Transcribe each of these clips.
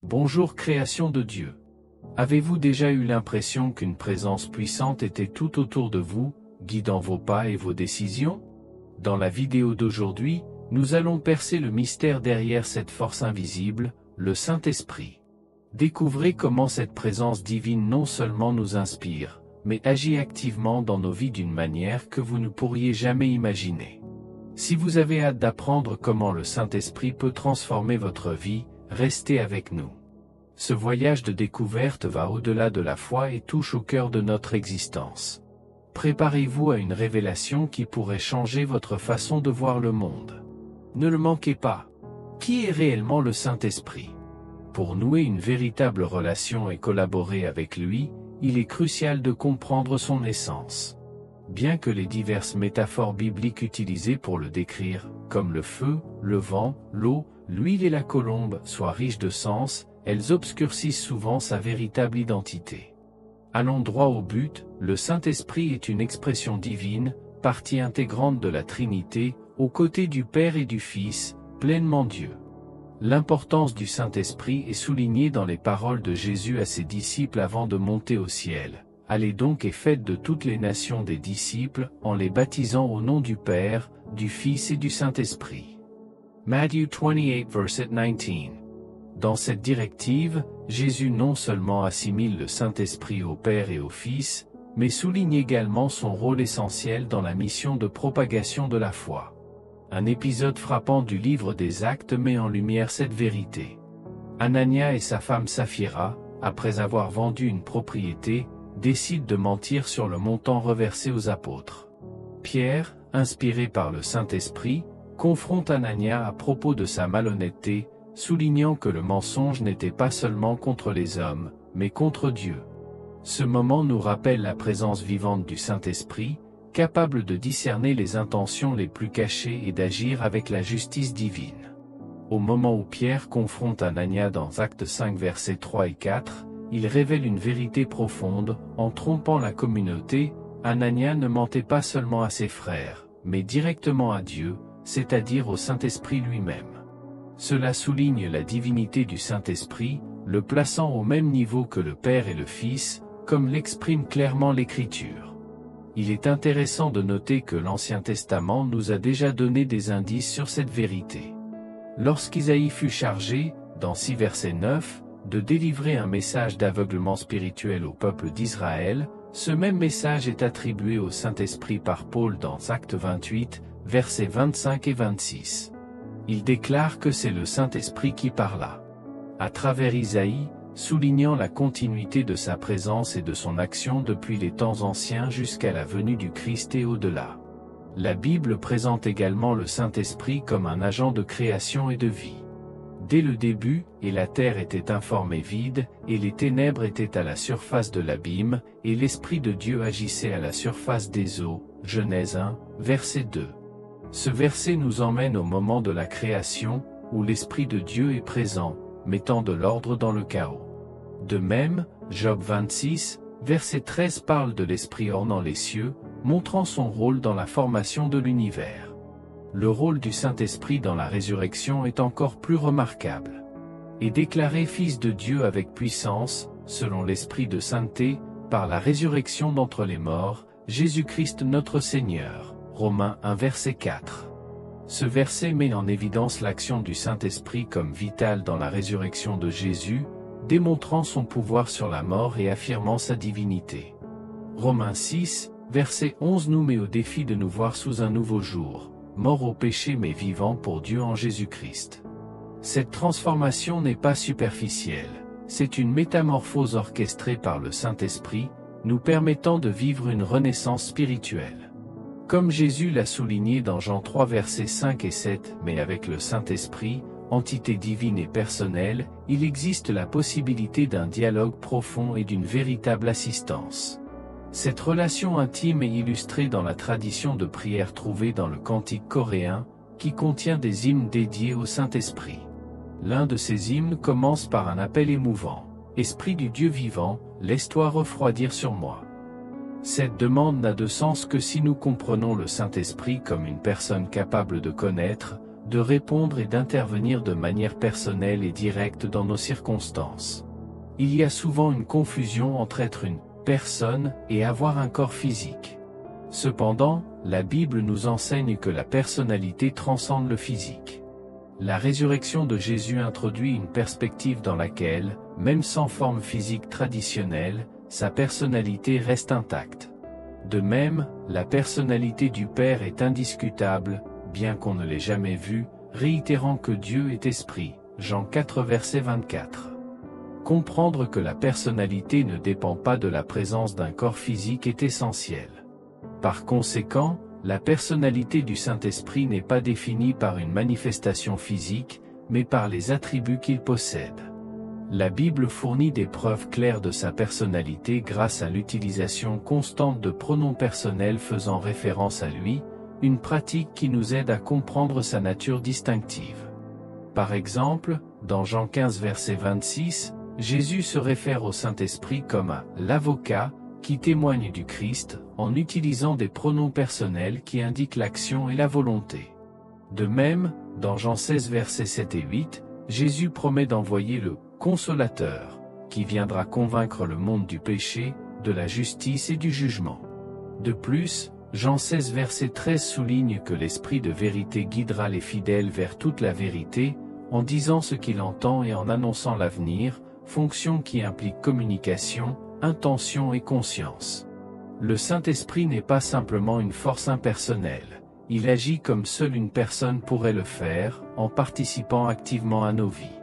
Bonjour création de Dieu. Avez-vous déjà eu l'impression qu'une présence puissante était tout autour de vous, guidant vos pas et vos décisions? Dans la vidéo d'aujourd'hui, nous allons percer le mystère derrière cette force invisible, le Saint-Esprit. Découvrez comment cette présence divine non seulement nous inspire, mais agit activement dans nos vies d'une manière que vous ne pourriez jamais imaginer. Si vous avez hâte d'apprendre comment le Saint-Esprit peut transformer votre vie, restez avec nous. Ce voyage de découverte va au-delà de la foi et touche au cœur de notre existence. Préparez-vous à une révélation qui pourrait changer votre façon de voir le monde. Ne le manquez pas. Qui est réellement le Saint-Esprit? Pour nouer une véritable relation et collaborer avec lui, il est crucial de comprendre son essence. Bien que les diverses métaphores bibliques utilisées pour le décrire, comme le feu, le vent, l'eau, l'huile et la colombe, soient riches de sens, elles obscurcissent souvent sa véritable identité. Allons droit au but, le Saint-Esprit est une expression divine, partie intégrante de la Trinité, aux côtés du Père et du Fils, pleinement Dieu. L'importance du Saint-Esprit est soulignée dans les paroles de Jésus à ses disciples avant de monter au ciel. Allez donc et faites de toutes les nations des disciples, en les baptisant au nom du Père, du Fils et du Saint-Esprit. Matthieu 28 verset 19. Dans cette directive, Jésus non seulement assimile le Saint-Esprit au Père et au Fils, mais souligne également son rôle essentiel dans la mission de propagation de la foi. Un épisode frappant du livre des Actes met en lumière cette vérité. Anania et sa femme Saphira, après avoir vendu une propriété, décident de mentir sur le montant reversé aux apôtres. Pierre, inspiré par le Saint-Esprit, confronte Anania à propos de sa malhonnêteté, soulignant que le mensonge n'était pas seulement contre les hommes, mais contre Dieu. Ce moment nous rappelle la présence vivante du Saint-Esprit, capable de discerner les intentions les plus cachées et d'agir avec la justice divine. Au moment où Pierre confronte Anania dans Actes 5 versets 3 et 4, il révèle une vérité profonde, en trompant la communauté, Anania ne mentait pas seulement à ses frères, mais directement à Dieu, c'est-à-dire au Saint-Esprit lui-même. Cela souligne la divinité du Saint-Esprit, le plaçant au même niveau que le Père et le Fils, comme l'exprime clairement l'Écriture. Il est intéressant de noter que l'Ancien Testament nous a déjà donné des indices sur cette vérité. Lorsqu'Isaïe fut chargé, dans 6 versets 9, de délivrer un message d'aveuglement spirituel au peuple d'Israël, ce même message est attribué au Saint-Esprit par Paul dans Actes 28, versets 25 et 26. Il déclare que c'est le Saint-Esprit qui parla. À travers Isaïe, soulignant la continuité de sa présence et de son action depuis les temps anciens jusqu'à la venue du Christ et au-delà. La Bible présente également le Saint-Esprit comme un agent de création et de vie. Dès le début, et la terre était informe et vide, et les ténèbres étaient à la surface de l'abîme, et l'Esprit de Dieu agissait à la surface des eaux. Genèse 1, verset 2. Ce verset nous emmène au moment de la création, où l'Esprit de Dieu est présent, mettant de l'ordre dans le chaos. De même, Job 26, verset 13 parle de l'Esprit ornant les cieux, montrant son rôle dans la formation de l'univers. Le rôle du Saint-Esprit dans la résurrection est encore plus remarquable. Et déclaré Fils de Dieu avec puissance, selon l'Esprit de sainteté, par la résurrection d'entre les morts, Jésus-Christ notre Seigneur. Romains 1 verset 4. Ce verset met en évidence l'action du Saint-Esprit comme vitale dans la résurrection de Jésus, démontrant son pouvoir sur la mort et affirmant sa divinité. Romains 6, verset 11 nous met au défi de nous voir sous un nouveau jour, mort au péché mais vivant pour Dieu en Jésus-Christ. Cette transformation n'est pas superficielle, c'est une métamorphose orchestrée par le Saint-Esprit, nous permettant de vivre une renaissance spirituelle. Comme Jésus l'a souligné dans Jean 3 versets 5 et 7, mais avec le Saint-Esprit, entité divine et personnelle, il existe la possibilité d'un dialogue profond et d'une véritable assistance. Cette relation intime est illustrée dans la tradition de prière trouvée dans le cantique coréen, qui contient des hymnes dédiés au Saint-Esprit. L'un de ces hymnes commence par un appel émouvant. « Esprit du Dieu vivant, laisse-toi refroidir sur moi. » Cette demande n'a de sens que si nous comprenons le Saint-Esprit comme une personne capable de connaître, de répondre et d'intervenir de manière personnelle et directe dans nos circonstances. Il y a souvent une confusion entre être une personne et avoir un corps physique. Cependant, la Bible nous enseigne que la personnalité transcende le physique. La résurrection de Jésus introduit une perspective dans laquelle, même sans forme physique traditionnelle, sa personnalité reste intacte. De même, la personnalité du Père est indiscutable, bien qu'on ne l'ait jamais vu, réitérant que Dieu est esprit. Jean 4 verset 24. Comprendre que la personnalité ne dépend pas de la présence d'un corps physique est essentiel. Par conséquent, la personnalité du Saint-Esprit n'est pas définie par une manifestation physique, mais par les attributs qu'il possède. La Bible fournit des preuves claires de sa personnalité grâce à l'utilisation constante de pronoms personnels faisant référence à lui, une pratique qui nous aide à comprendre sa nature distinctive. Par exemple, dans Jean 15 verset 26, Jésus se réfère au Saint-Esprit comme à « l'avocat » qui témoigne du Christ, en utilisant des pronoms personnels qui indiquent l'action et la volonté. De même, dans Jean 16 versets 7 et 8, Jésus promet d'envoyer le « Consolateur » qui viendra convaincre le monde du péché, de la justice et du jugement. De plus, Jean 16 verset 13 souligne que l'Esprit de vérité guidera les fidèles vers toute la vérité, en disant ce qu'il entend et en annonçant l'avenir, fonction qui implique communication, intention et conscience. Le Saint-Esprit n'est pas simplement une force impersonnelle, il agit comme seule une personne pourrait le faire, en participant activement à nos vies.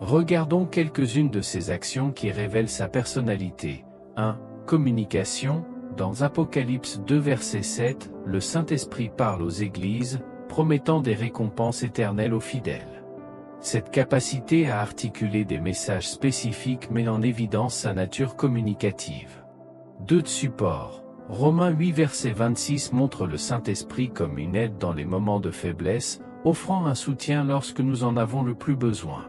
Regardons quelques-unes de ces actions qui révèlent sa personnalité. 1. Communication. Dans Apocalypse 2 verset 7, le Saint-Esprit parle aux églises, promettant des récompenses éternelles aux fidèles. Cette capacité à articuler des messages spécifiques met en évidence sa nature communicative. 2. De support. Romains 8 verset 26 montre le Saint-Esprit comme une aide dans les moments de faiblesse, offrant un soutien lorsque nous en avons le plus besoin.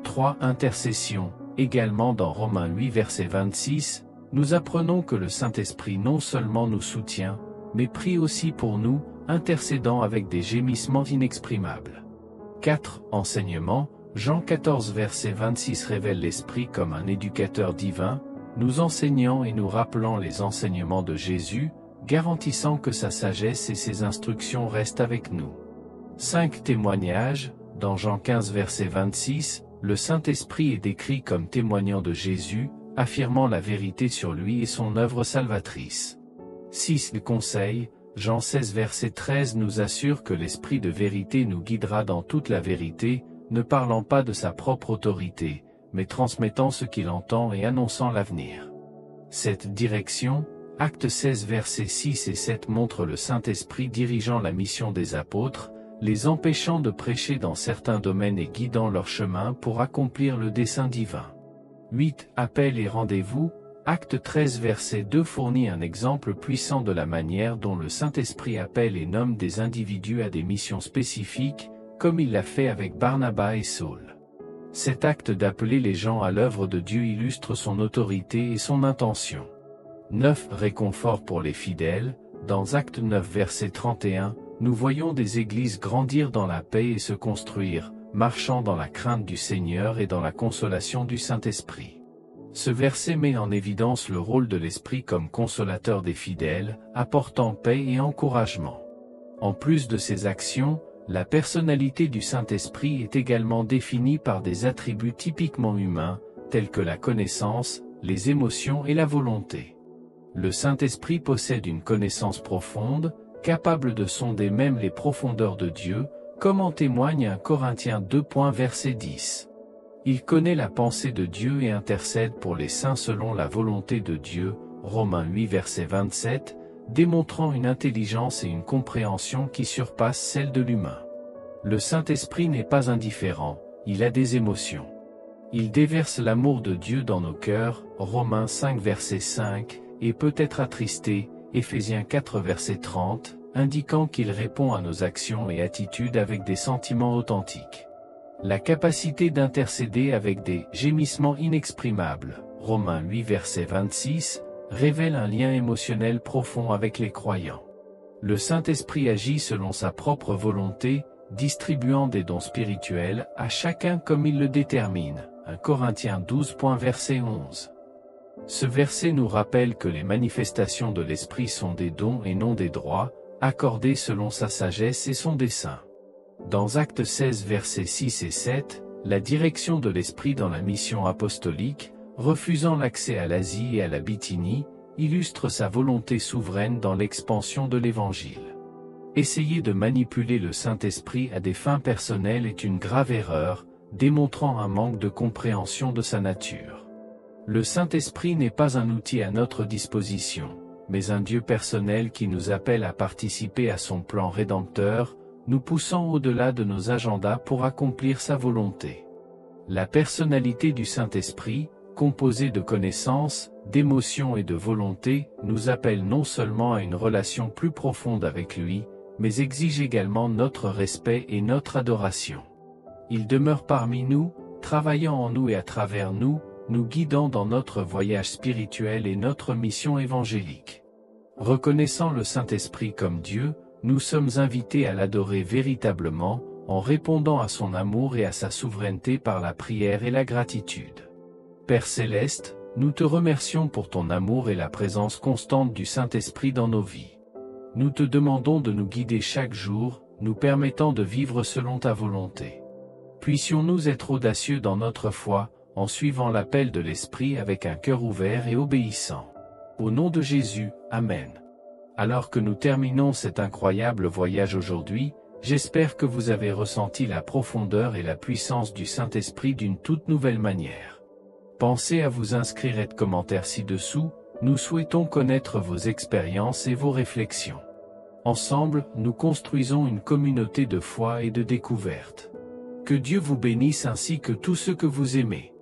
3. Intercession. Également dans Romains 8 verset 26, nous apprenons que le Saint-Esprit non seulement nous soutient, mais prie aussi pour nous, intercédant avec des gémissements inexprimables. 4. Enseignement. Jean 14 verset 26 révèle l'Esprit comme un éducateur divin, nous enseignant et nous rappelant les enseignements de Jésus, garantissant que sa sagesse et ses instructions restent avec nous. 5. Témoignage. Dans Jean 15 verset 26, le Saint-Esprit est décrit comme témoignant de Jésus, affirmant la vérité sur lui et son œuvre salvatrice. 6. Le conseil. Jean 16 verset 13 nous assure que l'Esprit de vérité nous guidera dans toute la vérité, ne parlant pas de sa propre autorité, mais transmettant ce qu'il entend et annonçant l'avenir. Cette direction, Actes 16 versets 6 et 7 montre le Saint-Esprit dirigeant la mission des apôtres, les empêchant de prêcher dans certains domaines et guidant leur chemin pour accomplir le dessein divin. 8. Appel et rendez-vous. Acte 13 verset 2 fournit un exemple puissant de la manière dont le Saint-Esprit appelle et nomme des individus à des missions spécifiques, comme il l'a fait avec Barnabas et Saul. Cet acte d'appeler les gens à l'œuvre de Dieu illustre son autorité et son intention. 9. Réconfort pour les fidèles. Dans Acte 9 verset 31, nous voyons des églises grandir dans la paix et se construire, marchant dans la crainte du Seigneur et dans la consolation du Saint-Esprit. Ce verset met en évidence le rôle de l'Esprit comme consolateur des fidèles, apportant paix et encouragement. En plus de ces actions, la personnalité du Saint-Esprit est également définie par des attributs typiquement humains, tels que la connaissance, les émotions et la volonté. Le Saint-Esprit possède une connaissance profonde, capable de sonder même les profondeurs de Dieu, comme en témoigne 1 Corinthiens 2. Verset 10. Il connaît la pensée de Dieu et intercède pour les saints selon la volonté de Dieu, Romains 8 verset 27, démontrant une intelligence et une compréhension qui surpassent celles de l'humain. Le Saint-Esprit n'est pas indifférent, il a des émotions. Il déverse l'amour de Dieu dans nos cœurs, Romains 5 verset 5, et peut être attristé, Éphésiens 4 verset 30, indiquant qu'il répond à nos actions et attitudes avec des sentiments authentiques. La capacité d'intercéder avec des gémissements inexprimables, Romains 8 verset 26, révèle un lien émotionnel profond avec les croyants. Le Saint-Esprit agit selon sa propre volonté, distribuant des dons spirituels à chacun comme il le détermine. 1 Corinthiens 12. Verset 11. Ce verset nous rappelle que les manifestations de l'Esprit sont des dons et non des droits, accordés selon sa sagesse et son dessein. Dans Actes 16 versets 6 et 7, la direction de l'Esprit dans la mission apostolique, refusant l'accès à l'Asie et à la Bithynie, illustre sa volonté souveraine dans l'expansion de l'Évangile. Essayer de manipuler le Saint-Esprit à des fins personnelles est une grave erreur, démontrant un manque de compréhension de sa nature. Le Saint-Esprit n'est pas un outil à notre disposition, mais un Dieu personnel qui nous appelle à participer à son plan rédempteur, nous poussant au-delà de nos agendas pour accomplir sa volonté. La personnalité du Saint-Esprit, composée de connaissances, d'émotions et de volonté, nous appelle non seulement à une relation plus profonde avec lui, mais exige également notre respect et notre adoration. Il demeure parmi nous, travaillant en nous et à travers nous, nous guidant dans notre voyage spirituel et notre mission évangélique. Reconnaissant le Saint-Esprit comme Dieu, nous sommes invités à l'adorer véritablement, en répondant à son amour et à sa souveraineté par la prière et la gratitude. Père Céleste, nous te remercions pour ton amour et la présence constante du Saint-Esprit dans nos vies. Nous te demandons de nous guider chaque jour, nous permettant de vivre selon ta volonté. Puissions-nous être audacieux dans notre foi, en suivant l'appel de l'Esprit avec un cœur ouvert et obéissant. Au nom de Jésus, Amen. Alors que nous terminons cet incroyable voyage aujourd'hui, j'espère que vous avez ressenti la profondeur et la puissance du Saint-Esprit d'une toute nouvelle manière. Pensez à vous inscrire et de commentaires ci-dessous, nous souhaitons connaître vos expériences et vos réflexions. Ensemble, nous construisons une communauté de foi et de découverte. Que Dieu vous bénisse ainsi que tous ceux que vous aimez.